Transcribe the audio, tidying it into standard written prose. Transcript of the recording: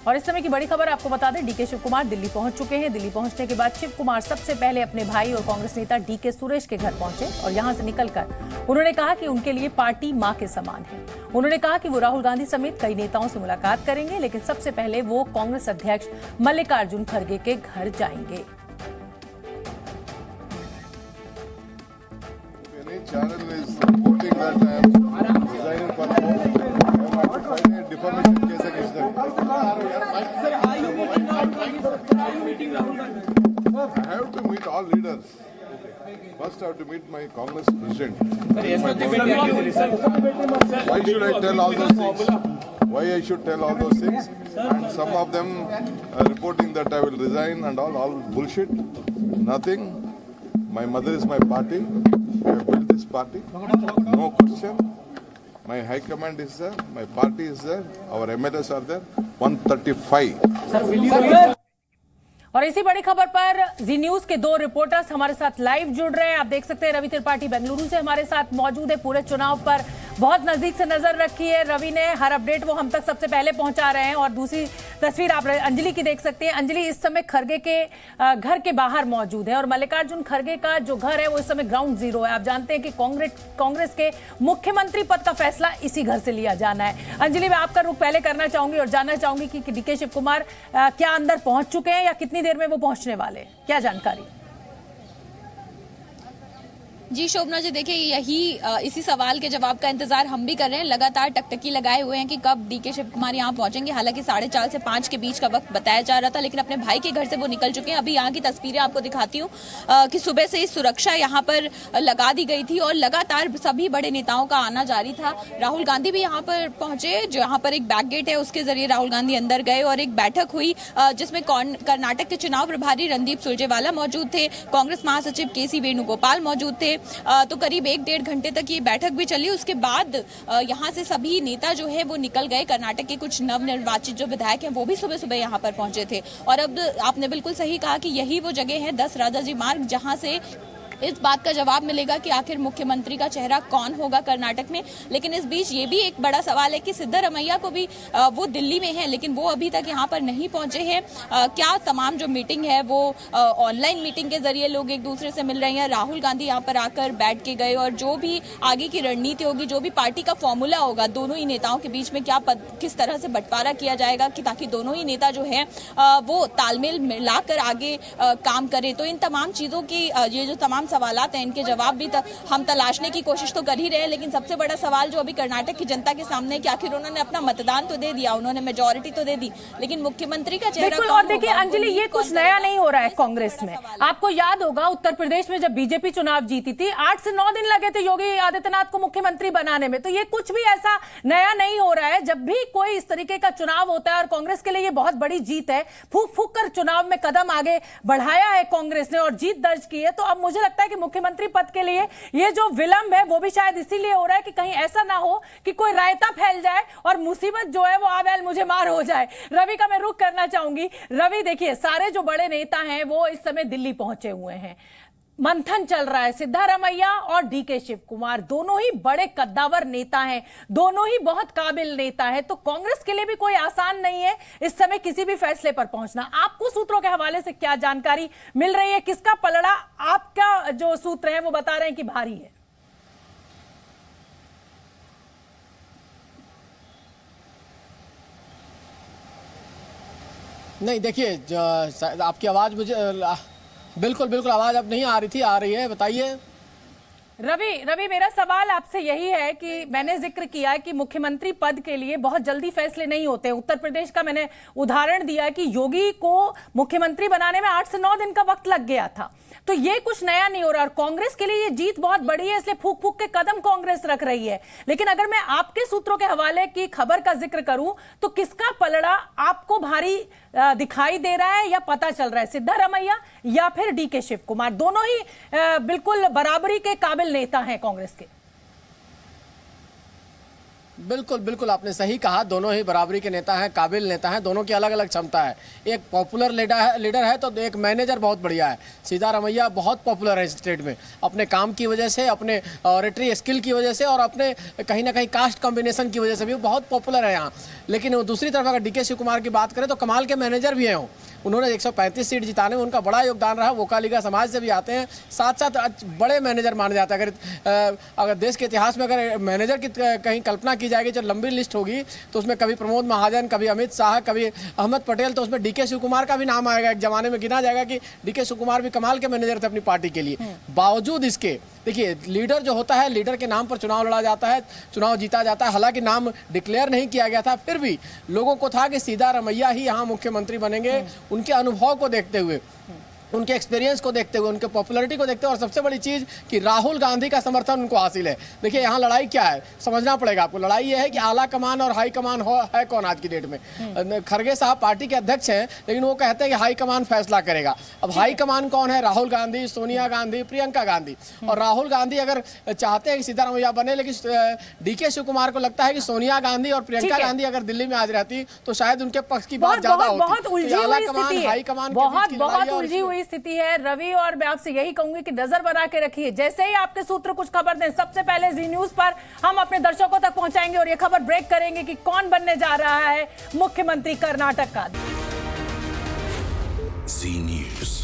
और इस समय की बड़ी खबर आपको बता दें, डीके शिव कुमार दिल्ली पहुंच चुके हैं। दिल्ली पहुंचने के बाद शिव कुमार सबसे पहले अपने भाई और कांग्रेस नेता डीके सुरेश के घर पहुंचे और यहां से निकलकर उन्होंने कहा कि उनके लिए पार्टी मां के समान है। उन्होंने कहा कि वो राहुल गांधी समेत कई नेताओं से मुलाकात करेंगे, लेकिन सबसे पहले वो कांग्रेस अध्यक्ष मल्लिकार्जुन खड़गे के घर जाएंगे। I have to meet all leaders. First, I have to meet my Congress president. Why should I tell all those things? Why I should tell all those things? And some of them are reporting that I will resign and all bullshit. Nothing. My mother is my party. We have built this party. No question. My high command is there. My party is there. Our MLAs are there. 135. और इसी बड़ी खबर पर जी news के दो reporters हमारे साथ live जुड़ रहे हैं। आप देख सकते हैं रवि त्रिपाठी बेंगलुरु से हमारे साथ मौजूद है। पूरे चुनाव पर बहुत नजदीक से नजर रखी है रवि ने, हर अपडेट वो हम तक सबसे पहले पहुंचा रहे हैं। और दूसरी तस्वीर आप अंजलि की देख सकते हैं। अंजलि इस समय खड़गे के घर के बाहर मौजूद है और मल्लिकार्जुन खड़गे का जो घर है वो इस समय ग्राउंड जीरो है। आप जानते हैं कि कांग्रेस के मुख्यमंत्री पद का फैसला इसी घर से लिया जाना है। अंजलि, मैं आपका रुख पहले करना चाहूंगी और जानना चाहूंगी कि डीके शिव कुमार क्या अंदर पहुंच चुके हैं या कितनी देर में वो पहुंचने वाले हैं, क्या जानकारी? जी शोभना जी, देखिए इसी सवाल के जवाब का इंतजार हम भी कर रहे हैं। लगातार टकटकी लगाए हुए हैं कि कब डीके शिव कुमार यहाँ पहुंचेंगे। हालांकि 4:30 से 5 के बीच का वक्त बताया जा रहा था, लेकिन अपने भाई के घर से वो निकल चुके हैं। अभी यहाँ की तस्वीरें आपको दिखाती हूँ कि सुबह से ही सुरक्षा यहाँ पर लगा दी गई थी और लगातार सभी बड़े नेताओं का आना जारी था। राहुल गांधी भी यहाँ पर पहुंचे, जो यहाँ पर एक बैक गेट है उसके जरिए राहुल गांधी अंदर गए और एक बैठक हुई जिसमें कर्नाटक के चुनाव प्रभारी रणदीप सुरजेवाला मौजूद थे, कांग्रेस महासचिव केसी वेणुगोपाल मौजूद थे। तो करीब 1-1.5 घंटे तक ये बैठक भी चली। उसके बाद यहाँ से सभी नेता जो है वो निकल गए। कर्नाटक के कुछ नवनिर्वाचित जो विधायक हैं वो भी सुबह सुबह यहाँ पर पहुंचे थे। और अब आपने बिल्कुल सही कहा कि यही वो जगह है 10 राजाजी मार्ग, जहाँ से इस बात का जवाब मिलेगा कि आखिर मुख्यमंत्री का चेहरा कौन होगा कर्नाटक में। लेकिन इस बीच ये भी एक बड़ा सवाल है कि सिद्धरामैया को भी वो दिल्ली में है, लेकिन वो अभी तक यहाँ पर नहीं पहुंचे हैं। क्या तमाम जो मीटिंग है वो ऑनलाइन मीटिंग के जरिए लोग एक दूसरे से मिल रहे हैं। राहुल गांधी यहाँ पर आकर बैठ के गए और जो भी आगे की रणनीति होगी, जो भी पार्टी का फॉर्मूला होगा, दोनों ही नेताओं के बीच में क्या किस तरह से बंटवारा किया जाएगा कि ताकि दोनों ही नेता जो है वो तालमेल मिलाकर आगे काम करें। तो इन तमाम चीजों की ये जो तमाम सवालात हैं इनके जवाब भी हम तलाशने की कोशिश तो कर ही रहे हैं। लेकिन सबसे बड़ा सवाल जो अभी कर्नाटक की जनता के सामने है कि आखिर उन्होंने अपना मतदान तो दे दिया, उन्होंने मेजॉरिटी तो दे दी, लेकिन मुख्यमंत्री का चेहरा कौन होगा? और देखिए अंजलि, ये कुछ नया नहीं हो रहा है कांग्रेस में। आपको याद होगा उत्तर प्रदेश में जब बीजेपी चुनाव जीती थी 8 से 9 दिन लगे थे योगी आदित्यनाथ को मुख्यमंत्री बनाने में। तो ये कुछ भी ऐसा नया नहीं हो रहा है। जब भी कोई इस तरीके का चुनाव होता है और कांग्रेस के लिए ये बहुत बड़ी जीत है, फूक फूक कर चुनाव में कदम आगे बढ़ाया है कांग्रेस ने और जीत दर्ज की है। तो अब मुझे लगता है कि मुख्यमंत्री पद के लिए ये जो विलंब है वो भी शायद इसीलिए हो रहा है कि कहीं ऐसा ना हो कि कोई रायता फैल जाए और मुसीबत जो है वो आवेल मुझे मार हो जाए। रवि का मैं रुख करना चाहूंगी। रवि, देखिए सारे जो बड़े नेता हैं वो इस समय दिल्ली पहुंचे हुए हैं, मंथन चल रहा है। सिद्धरामैया और डीके शिव कुमार दोनों ही बड़े कद्दावर नेता हैं, दोनों ही बहुत काबिल नेता हैं। तो कांग्रेस के लिए भी कोई आसान नहीं है इस समय किसी भी फैसले पर पहुंचना। आपको सूत्रों के हवाले से क्या जानकारी मिल रही है? किसका पलड़ा आपका जो सूत्र है वो बता रहे हैं कि भारी है? नहीं, देखिए आपकी आवाज मुझे बिल्कुल आवाज अब नहीं आ रही थी, आ रही है, बताइए। रवि, मेरा सवाल आपसे यही है कि मैंने जिक्र किया कि मुख्यमंत्री पद के लिए बहुत जल्दी फैसले नहीं होते। उत्तर प्रदेश का मैंने उदाहरण दिया कि योगी को मुख्यमंत्री बनाने में 8 से 9 दिन का वक्त लग गया था। तो ये कुछ नया नहीं हो रहा और कांग्रेस के लिए ये जीत बहुत बड़ी है, इसलिए फूक फूक के कदम कांग्रेस रख रही है। लेकिन अगर मैं आपके सूत्रों के हवाले की खबर का जिक्र करूं तो किसका पलड़ा आपको भारी दिखाई दे रहा है या पता चल रहा है? सिद्धरामैया या फिर डीके शिव कुमार? दोनों ही बिल्कुल बराबरी के काबिल नेता हैं कांग्रेस के। बिल्कुल बिल्कुल आपने सही कहा, दोनों ही बराबरी के नेता हैं, काबिल नेता हैं, दोनों की अलग अलग क्षमता है। एक पॉपुलर लीडर है तो एक मैनेजर बहुत बढ़िया है। सिद्धारमैया बहुत पॉपुलर है स्टेट में अपने काम की वजह से, अपने ऑरेटरी स्किल की वजह से और अपने कहीं ना कहीं कास्ट कॉम्बिनेशन की वजह से भी वो बहुत पॉपुलर है यहाँ। लेकिन दूसरी तरफ अगर डीके शिव कुमार की बात करें तो कमाल के मैनेजर भी हैं वो। उन्होंने 135 सीट जिताने में उनका बड़ा योगदान रहा। वोकालिगा समाज से भी आते हैं, साथ साथ बड़े मैनेजर माने जाते हैं। अगर देश के इतिहास में अगर मैनेजर की कहीं कल्पना की जाएगी जो लंबी लिस्ट होगी तो उसमें कभी प्रमोद महाजन, कभी अमित शाह, कभी अहमद पटेल, तो उसमें डीके शिव कुमार का भी नाम आएगा। एक जमाने में गिना जाएगा कि डीके शिव कुमार भी कमाल के मैनेजर थे अपनी पार्टी के लिए। बावजूद इसके देखिए, लीडर जो होता है, लीडर के नाम पर चुनाव लड़ा जाता है, चुनाव जीता जाता है। हालांकि नाम डिक्लेयर नहीं किया गया था, फिर भी लोगों को था कि सिद्धारमैया ही यहाँ मुख्यमंत्री बनेंगे। उनके अनुभव को देखते हुए, उनके एक्सपीरियंस को देखते हुए, उनके पॉपुलैरिटी को देखते हुए, और सबसे बड़ी चीज कि राहुल गांधी का समर्थन उनको हासिल है। देखिए यहाँ लड़ाई क्या है समझना पड़ेगा आपको। लड़ाई ये है कि आला कमान और हाई कमान है कौन आज की डेट में। खड़गे साहब पार्टी के अध्यक्ष हैं, लेकिन वो कहते हैं कि हाई कमान फैसला करेगा। अब हाई कमान कौन है? राहुल गांधी, सोनिया गांधी, प्रियंका गांधी। और राहुल गांधी अगर चाहते हैं कि सिद्धारमैया बने, लेकिन डीके शिव कुमार को लगता है कि सोनिया गांधी और प्रियंका गांधी अगर दिल्ली में आज रहती तो शायद उनके पक्ष की बात ज्यादा होती। बहुत उलझी हुई स्थिति है, बहुत उलझी हुई स्थिति है रवि। और मैं आपसे यही कहूंगी कि नजर बना के रखिए, जैसे ही आपके सूत्र कुछ खबर दें सबसे पहले जी न्यूज पर हम अपने दर्शकों तक पहुंचाएंगे और ये खबर ब्रेक करेंगे कि कौन बनने जा रहा है मुख्यमंत्री कर्नाटक का। जी न्यूज।